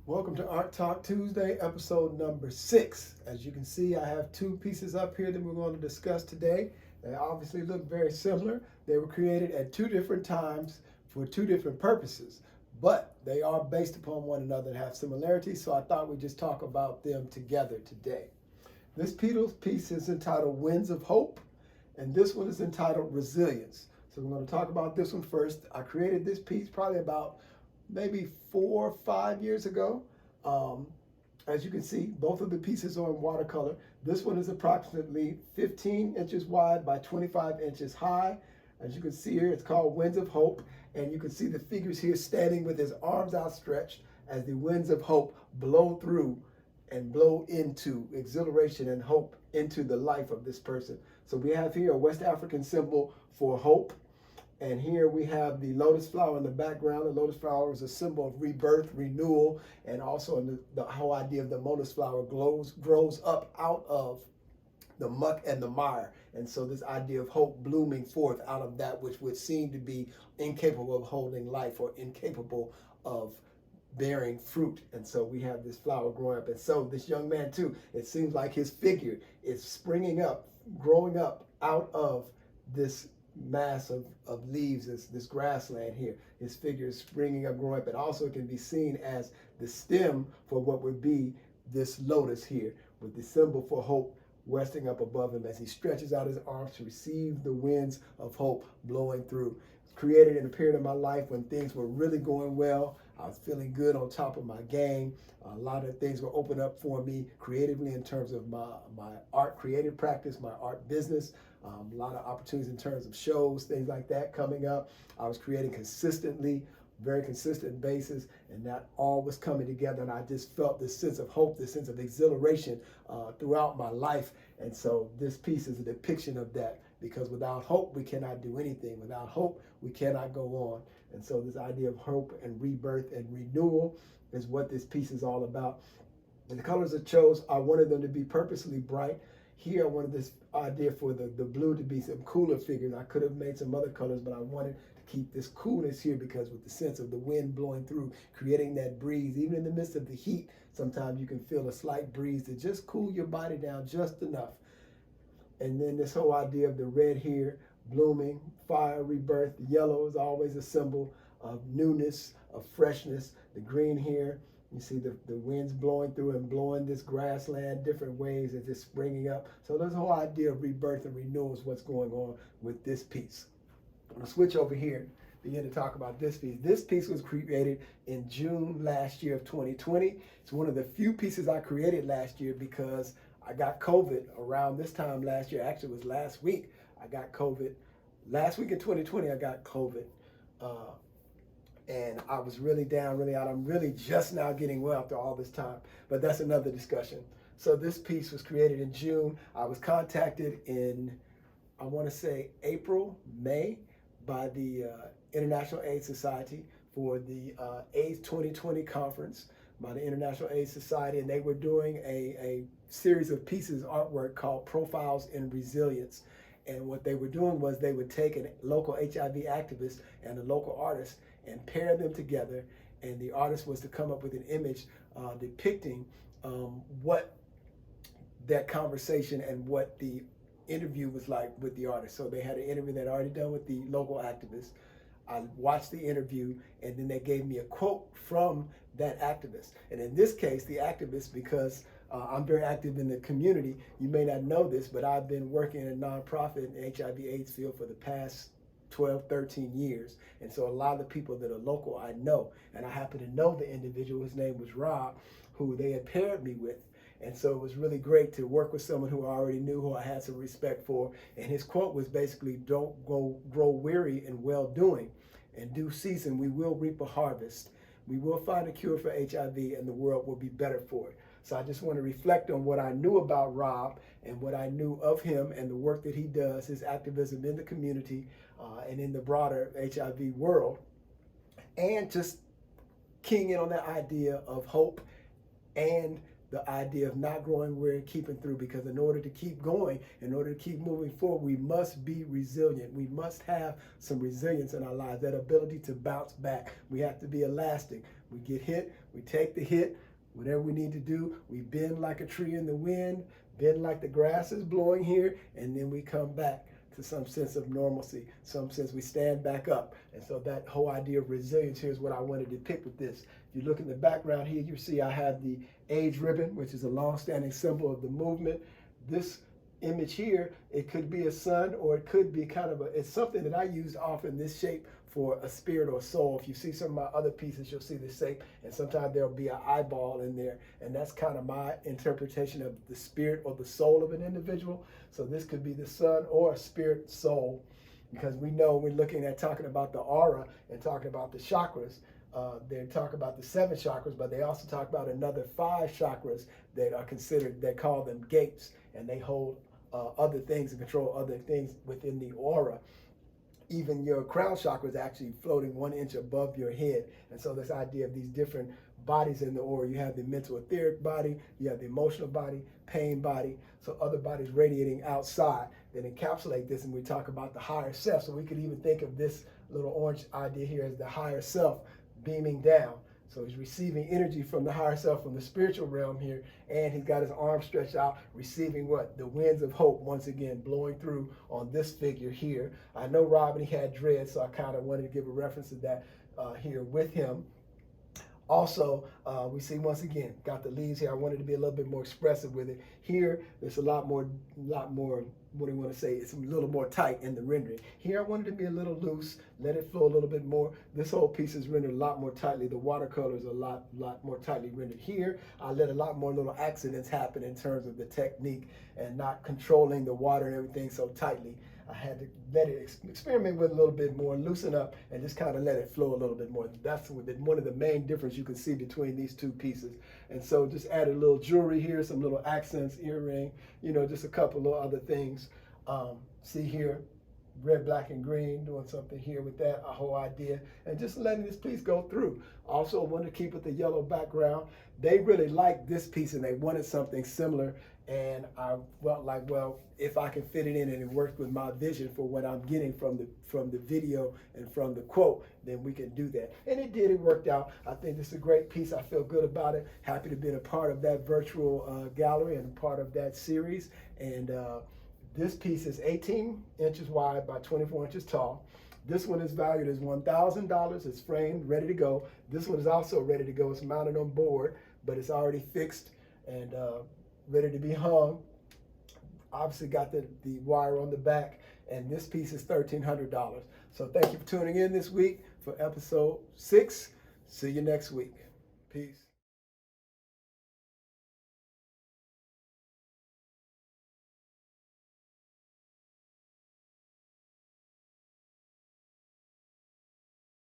Welcome to Art Talk Tuesday, episode number 6. As you can see, I have two pieces up here that we're going to discuss today. They obviously look very similar. They were created at two different times for two different purposes, but they are based upon one another and have similarities, so I thought we'd just talk about them together today. This piece is entitled Winds of Hope, and this one is entitled Resilience. So we're going to talk about this one first. I created this piece probably about maybe 4 or 5 years ago. As you can see, both of the pieces are in watercolor. This one is approximately 15 inches wide by 25 inches high. As you can see here, it's called Winds of Hope. And you can see the figures here standing with his arms outstretched as the winds of hope blow through and blow into exhilaration and hope into the life of this person. So we have here a West African symbol for hope. And here we have the lotus flower in the background. The lotus flower is a symbol of rebirth, renewal, and also the whole idea of the lotus flower grows up out of the muck and the mire. And so this idea of hope blooming forth out of that which would seem to be incapable of holding life or incapable of bearing fruit. And so we have this flower growing up. And so this young man too, it seems like his figure is springing up, growing up out of this mass of leaves, this grassland here. His figure is springing up, growing up, and also can be seen as the stem for what would be this lotus here, with the symbol for hope resting up above him as he stretches out his arms to receive the winds of hope blowing through. Created in a period of my life when things were really going well. I was feeling good, on top of my game. A lot of things were open up for me creatively in terms of my art creative practice, my art business. A lot of opportunities in terms of shows, things like that coming up. I was creating consistently, very consistent basis, and that all was coming together, and I just felt this sense of hope, this sense of exhilaration throughout my life. And so this piece is a depiction of that, because without hope we cannot do anything. Without hope we cannot go on. And so this idea of hope and rebirth and renewal is what this piece is all about. And the colors I chose, I wanted them to be purposely bright. Here I wanted this idea for the blue to be some cooler figures. I could have made some other colors, but I wanted to keep this coolness here, because with the sense of the wind blowing through, creating that breeze, even in the midst of the heat, sometimes you can feel a slight breeze to just cool your body down just enough. And then this whole idea of the red here, blooming, fire, rebirth. The yellow is always a symbol of newness, of freshness. The green here, you see the winds blowing through and blowing this grassland different ways as it's springing up. So this whole idea of rebirth and renewal is what's going on with this piece. I'm going to switch over here, begin to talk about this piece. This piece was created in June last year of 2020. It's one of the few pieces I created last year because I got COVID around this time last year. Actually, it was last week I got COVID. Last week in 2020, I got COVID. And I was really down, really out. I'm really just now getting well after all this time, but that's another discussion. So this piece was created in June. I was contacted in, I want to say April, May, by the International AIDS Society for the AIDS 2020 conference by the International AIDS Society, and they were doing a series of pieces, artwork called Profiles in Resilience. And what they were doing was they would take a local HIV activist and a local artist and pair them together, and the artist was to come up with an image depicting what that conversation and what the interview was like with the artist. So they had an interview they'd already done with the local activist. I watched the interview, and then they gave me a quote from that activist. And in this case, the activist, because I'm very active in the community, you may not know this, but I've been working in a nonprofit in the HIV AIDS field for the past 12, 13 years. And so a lot of the people that are local I know, and I happen to know the individual. His name was Rob, who they had paired me with. And so it was really great to work with someone who I already knew, who I had some respect for. And his quote was basically, "Don't grow weary in well-doing. In due season, we will reap a harvest. We will find a cure for HIV, and the world will be better for it." So I just want to reflect on what I knew about Rob and what I knew of him and the work that he does, his activism in the community and in the broader HIV world, and just keying in on that idea of hope and the idea of not growing weary, keeping through, because in order to keep going, in order to keep moving forward, we must be resilient. We must have some resilience in our lives, that ability to bounce back. We have to be elastic. We get hit, we take the hit, whatever we need to do, we bend like a tree in the wind, bend like the grass is blowing here, and then we come back to some sense of normalcy, some sense we stand back up. And so that whole idea of resilience here is what I want to depict with this. If you look in the background here, you see I have the age ribbon, which is a long-standing symbol of the movement. This image here, it could be a sun, or it could be kind of it's something that I use often, this shape, for a spirit or a soul. If you see some of my other pieces, you'll see this shape, and sometimes there'll be an eyeball in there, and that's kind of my interpretation of the spirit or the soul of an individual. So this could be the sun or a spirit soul, because we know we're looking at talking about the aura and talking about the chakras. They talk about the 7 chakras, but they also talk about another 5 chakras that are considered, they call them gates, and they hold other things and control other things within the aura. Even your crown chakra is actually floating 1 inch above your head. And so this idea of these different bodies in the aura, you have the mental etheric body, you have the emotional body, pain body, so other bodies radiating outside that encapsulate this, and we talk about the higher self. So we could even think of this little orange idea here as the higher self beaming down. So he's receiving energy from the higher self, from the spiritual realm here, and he's got his arms stretched out, receiving what? The winds of hope, once again, blowing through on this figure here. I know Robin, he had dread, so I kind of wanted to give a reference to that here with him. Also, we see once again, got the leaves here. I wanted to be a little bit more expressive with it. Here, there's a lot more, what do you want to say? It's a little more tight in the rendering. Here, I wanted to be a little loose, let it flow a little bit more. This whole piece is rendered a lot more tightly. The watercolor is a lot more tightly rendered. Here, I let a lot more little accidents happen in terms of the technique and not controlling the water and everything so tightly. I had to let it experiment with a little bit more, loosen up, and just kind of let it flow a little bit more. That's one of the main difference you can see between these two pieces. And so just added a little jewelry here, some little accents, earring, you know, just a couple of other things. See here, red, black, and green, doing something here with that, a whole idea, and just letting this piece go through. Also wanted to keep with the yellow background. They really liked this piece and they wanted something similar, and I felt like, well, if I can fit it in and it works with my vision for what I'm getting from the video and from the quote, then we can do that. And it did, it worked out. I think this is a great piece. I feel good about it. Happy to be a part of that virtual gallery and a part of that series. And this piece is 18 inches wide by 24 inches tall. This one is valued as $1,000. It's framed, ready to go. This one is also ready to go. It's mounted on board, but it's already fixed and ready to be hung. Obviously got the wire on the back, and this piece is $1,300. So thank you for tuning in this week for episode 6. See you next week. Peace.